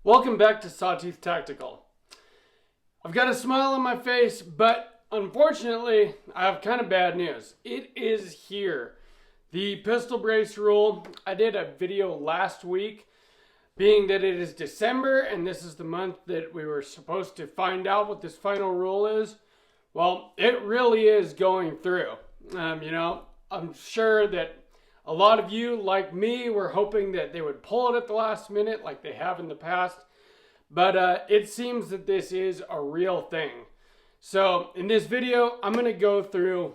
Welcome back to Statistical. I've got a smile on my face, but unfortunately, I have kind of bad news. It is here. The pistol brace rule. I did a video last week, being that it is December and this is the month that we were supposed to find out what this final rule is. Well, it really is going through. I'm sure that a lot of you, like me, were hoping that they would pull it at the last minute like they have in the past. But it seems that this is a real thing. So in this video, I'm going to go through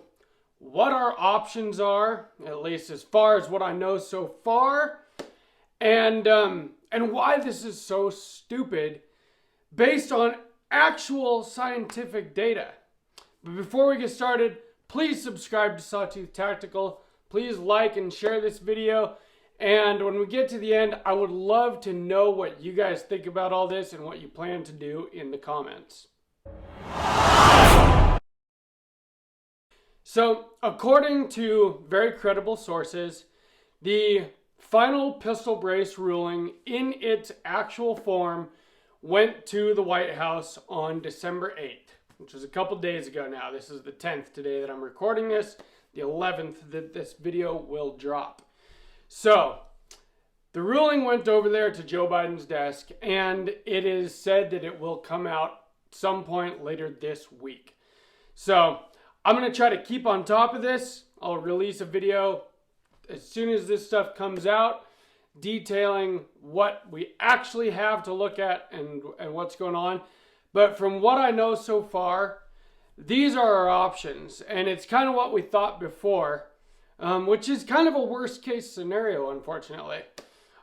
what our options are, at least as far as what I know so far, and why this is so stupid based on actual scientific data. But before we get started, please subscribe to Sawtooth Tactical. Please like and share this video. And when we get to the end, I would love to know what you guys think about all this and what you plan to do in the comments. So, according to very credible sources, the final pistol brace ruling in its actual form went to the White House on December 8th, which was a couple days ago now. This is the 10th today that I'm recording this, the 11th that this video will drop. So, the ruling went over there to Joe Biden's desk, and it is said that it will come out some point later this week. So, I'm going to try to keep on top of this. I'll release a video as soon as this stuff comes out, detailing what we actually have to look at and what's going on. But from what I know so far, these are our options, and it's kind of what we thought before. Which is kind of a worst case scenario, unfortunately.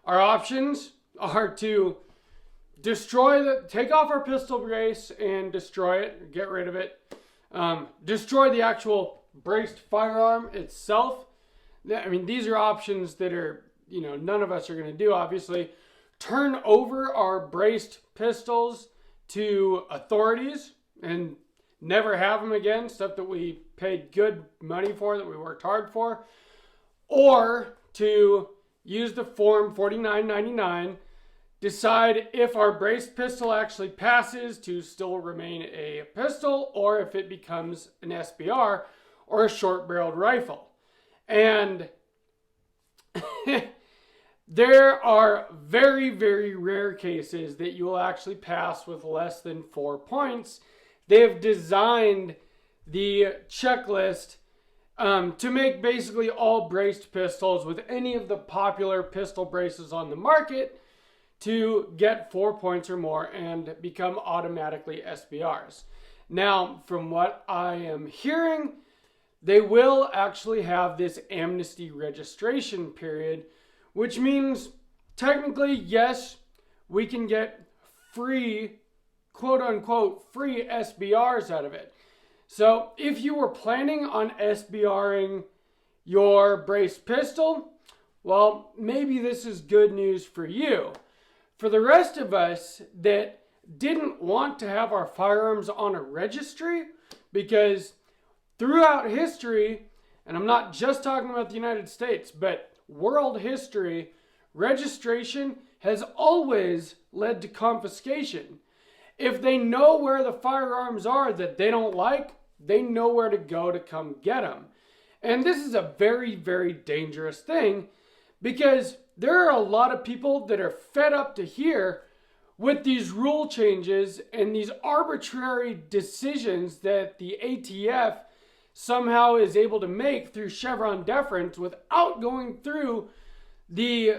Our options are to take off our pistol brace and destroy it, get rid of it. Destroy the actual braced firearm itself. I mean, these are options that are, none of us are going to do, obviously. Turn over our braced pistols to authorities and never have them again, stuff that we paid good money for, that we worked hard for, or to use the form 4999, decide if our braced pistol actually passes to still remain a pistol, or if it becomes an SBR or a short-barreled rifle. And there are very, very rare cases that you will actually pass with less than 4 points. They have designed the checklist to make basically all braced pistols with any of the popular pistol braces on the market to get 4 points or more and become automatically SBRs. Now, from what I am hearing, they will actually have this amnesty registration period, which means technically, yes, we can get free, quote unquote, free SBRs out of it. So if you were planning on SBRing your braced pistol, well, maybe this is good news for you. For the rest of us that didn't want to have our firearms on a registry, because throughout history, and I'm not just talking about the United States, but world history, registration has always led to confiscation. If they know where the firearms are that they don't like, they know where to go to come get them. And this is a very, very dangerous thing, because there are a lot of people that are fed up to here with these rule changes and these arbitrary decisions that the ATF somehow is able to make through Chevron deference without going through the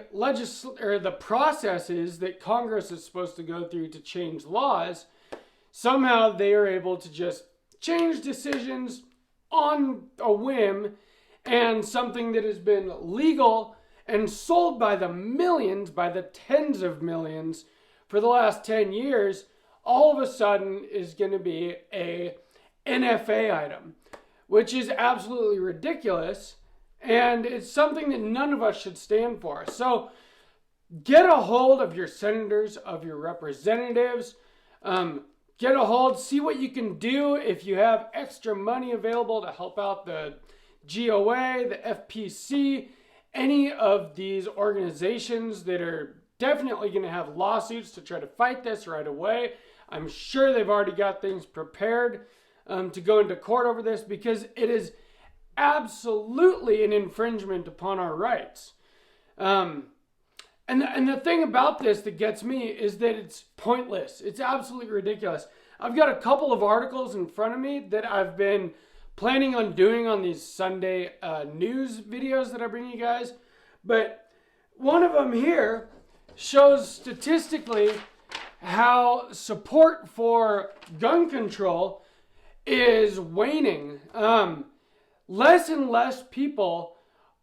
processes that Congress is supposed to go through to change laws. Somehow they are able to just change decisions on a whim, and something that has been legal and sold by the millions, by the tens of millions for the last 10 years, all of a sudden is going to be a NFA item, which is absolutely ridiculous. And it's something that none of us should stand for. So get a hold of your senators, of your representatives. Get a hold, see what you can do if you have extra money available to help out the GOA, the FPC, any of these organizations that are definitely going to have lawsuits to try to fight this right away. I'm sure they've already got things prepared to go into court over this, because it is absolutely an infringement upon our rights. And the thing about this that gets me is that it's pointless. It's absolutely ridiculous. I've got a couple of articles in front of me that I've been planning on doing on these Sunday news videos that I bring you guys. But one of them here shows statistically how support for gun control is waning. Less and less people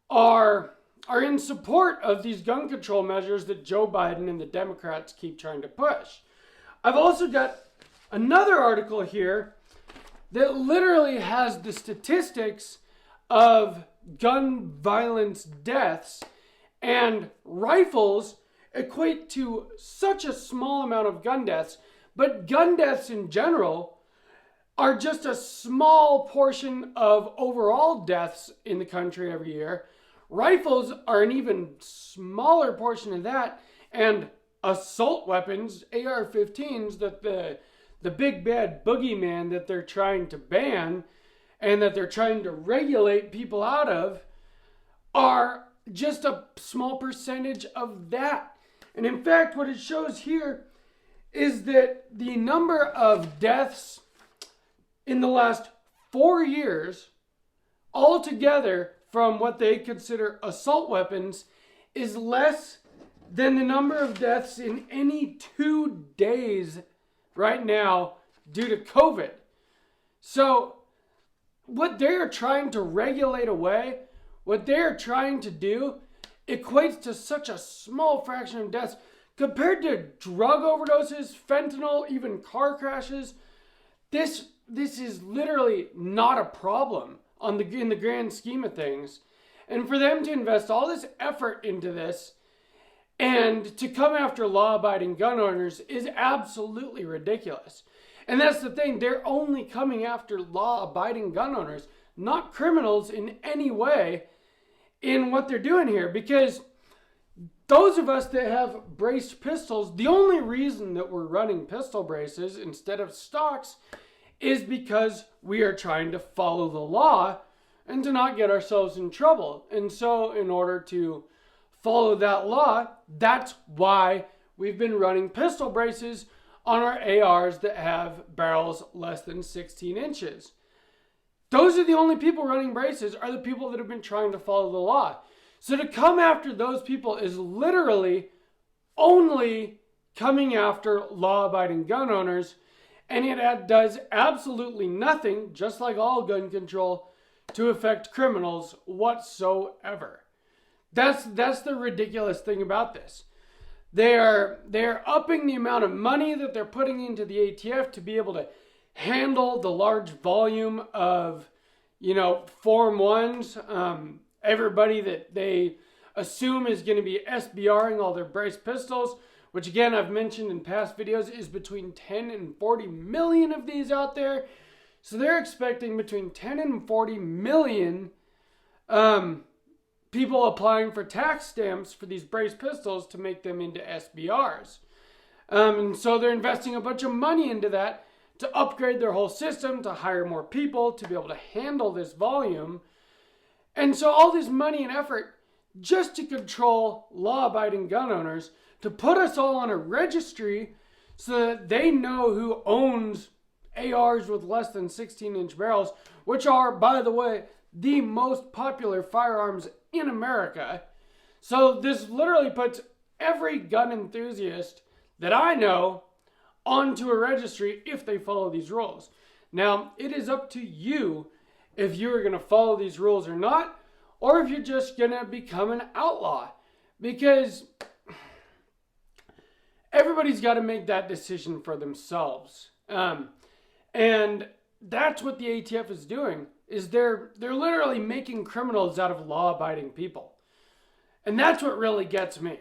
are in support of these gun control measures that Joe Biden and the Democrats keep trying to push. I've also got another article here that literally has the statistics of gun violence deaths, and rifles equate to such a small amount of gun deaths, but gun deaths in general are just a small portion of overall deaths in the country every year. Rifles are an even smaller portion of that, and assault weapons, AR-15s, that the big bad boogeyman that they're trying to ban and that they're trying to regulate people out of, are just a small percentage of that. And in fact, what it shows here is that the number of deaths in the last 4 years altogether from what they consider assault weapons is less than the number of deaths in any 2 days right now due to COVID. So what they're trying to regulate away, what they're trying to do, equates to such a small fraction of deaths compared to drug overdoses, fentanyl, even car crashes. This is literally not a problem in the grand scheme of things. And for them to invest all this effort into this and to come after law-abiding gun owners is absolutely ridiculous. And that's the thing, they're only coming after law-abiding gun owners, not criminals in any way in what they're doing here. Because those of us that have braced pistols, the only reason that we're running pistol braces instead of stocks is because we are trying to follow the law and to not get ourselves in trouble. And so in order to follow that law, that's why we've been running pistol braces on our ARs that have barrels less than 16 inches. Those are the only people running braces, are the people that have been trying to follow the law. So to come after those people is literally only coming after law-abiding gun owners, and it does absolutely nothing, just like all gun control, to affect criminals whatsoever. That's the ridiculous thing about this. They're upping the amount of money that they're putting into the ATF to be able to handle the large volume of, Form 1s. Everybody that they assume is going to be SBRing all their braced pistols, which again I've mentioned in past videos is between 10 and 40 million of these out there. So they're expecting between 10 and 40 million people applying for tax stamps for these braced pistols to make them into SBRs. And so they're investing a bunch of money into that to upgrade their whole system, to hire more people, to be able to handle this volume. And so all this money and effort just to control law-abiding gun owners, to put us all on a registry so that they know who owns ARs with less than 16-inch barrels, which are, by the way, the most popular firearms in America. So this literally puts every gun enthusiast that I know onto a registry if they follow these rules. Now, it is up to you if you're going to follow these rules or not, or if you're just going to become an outlaw. Because everybody's got to make that decision for themselves. And that's what the ATF is doing, is they're literally making criminals out of law-abiding people. And that's what really gets me,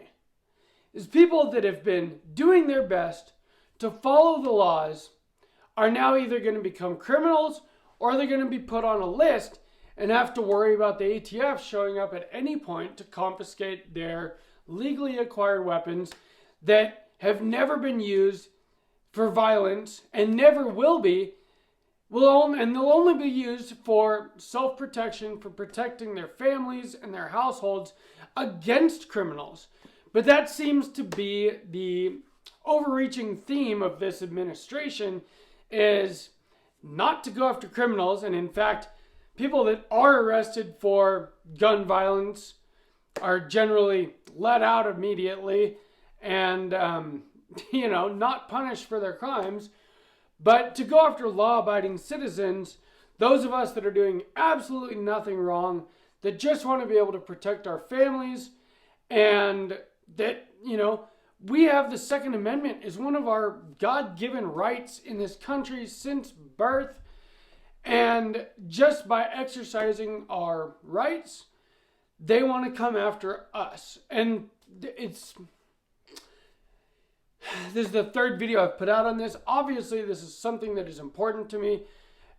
is people that have been doing their best to follow the laws are now either going to become criminals or they're going to be put on a list and have to worry about the ATF showing up at any point to confiscate their legally acquired weapons that have never been used for violence and never will be, and they'll only be used for self-protection, for protecting their families and their households against criminals. But that seems to be the overreaching theme of this administration, is not to go after criminals. And in fact, people that are arrested for gun violence are generally let out immediately and, not punished for their crimes. But to go after law-abiding citizens, those of us that are doing absolutely nothing wrong, that just want to be able to protect our families, and that, we have the Second Amendment as one of our God-given rights in this country since birth. And just by exercising our rights, they want to come after us. And this is the third video I've put out on this. Obviously, this is something that is important to me,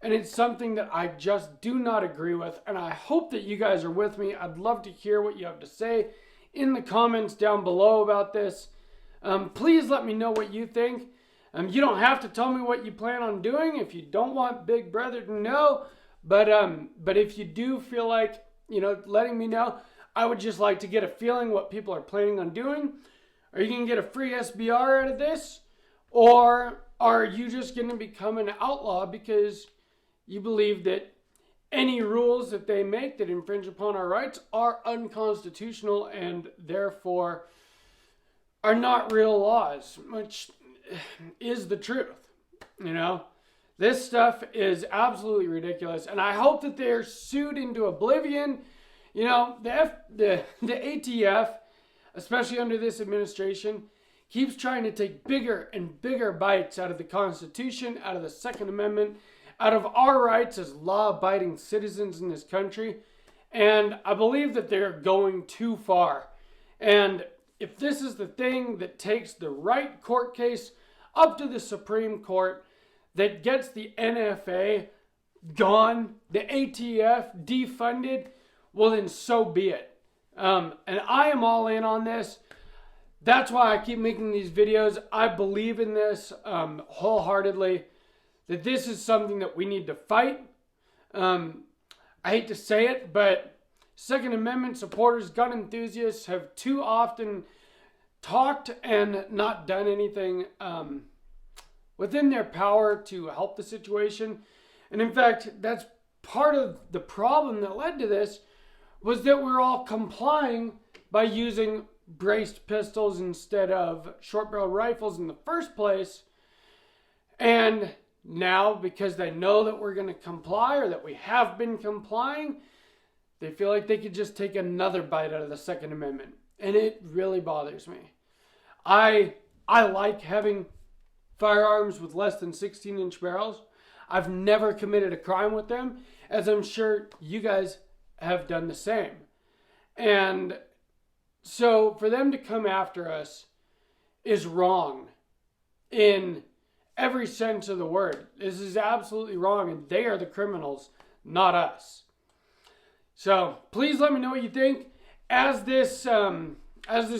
and it's something that I just do not agree with. And I hope that you guys are with me. I'd love to hear what you have to say in the comments down below about this. Please let me know what you think. You don't have to tell me what you plan on doing if you don't want Big Brother to know. But if you do feel like, letting me know, I would just like to get a feeling what people are planning on doing. Are you going to get a free SBR out of this? Or are you just going to become an outlaw because you believe that any rules that they make that infringe upon our rights are unconstitutional and therefore are not real laws, which is the truth. This stuff is absolutely ridiculous, and I hope that they're sued into oblivion. The ATF, especially under this administration, keeps trying to take bigger and bigger bites out of the Constitution, out of the Second Amendment, out of our rights as law-abiding citizens in this country. And I believe that they're going too far. And if this is the thing that takes the right court case up to the Supreme Court, that gets the NFA gone, the ATF defunded, well then so be it. And I am all in on this. That's why I keep making these videos. I believe in this wholeheartedly, that this is something that we need to fight. I hate to say it, but Second Amendment supporters, gun enthusiasts have too often talked and not done anything within their power to help the situation. And in fact, that's part of the problem that led to this, was that we're all complying by using braced pistols instead of short-barreled rifles in the first place. And now, because they know that we're going to comply, or that we have been complying, they feel like they could just take another bite out of the Second Amendment. And it really bothers me. I like having firearms with less than 16-inch barrels. I've never committed a crime with them, as I'm sure you guys have done the same. And so for them to come after us is wrong in every sense of the word. This is absolutely wrong, and they are the criminals, not us. So please let me know what you think. As this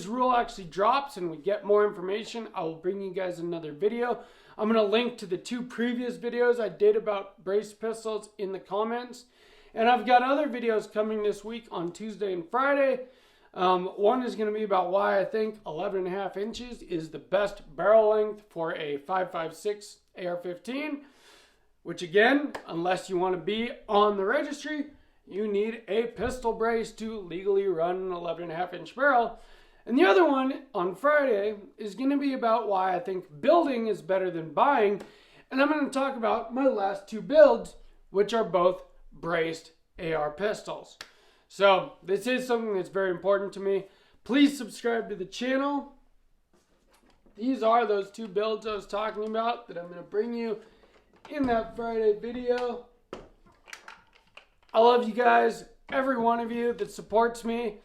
rule actually drops and we get more information, I will bring you guys another video. I'm going to link to the 2 previous videos I did about braced pistols in the comments. And I've got other videos coming this week on Tuesday and Friday. One is going to be about why I think 11.5 inches is the best barrel length for a 5.56 AR-15. Which again, unless you want to be on the registry, you need a pistol brace to legally run an 11.5 inch barrel. And the other one on Friday is going to be about why I think building is better than buying. And I'm going to talk about my last 2 builds, which are both braced AR pistols. So this is something that's very important to me. Please subscribe to the channel. These are those 2 builds I was talking about that I'm going to bring you in that Friday video. I love you guys, every one of you that supports me.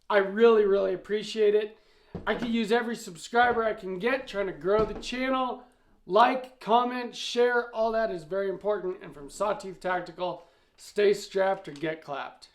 I really, really appreciate it. I could use every subscriber I can get trying to grow the channel. Like, comment, share, all that is very important. And from Sawtooth Tactical, stay strapped or get clapped.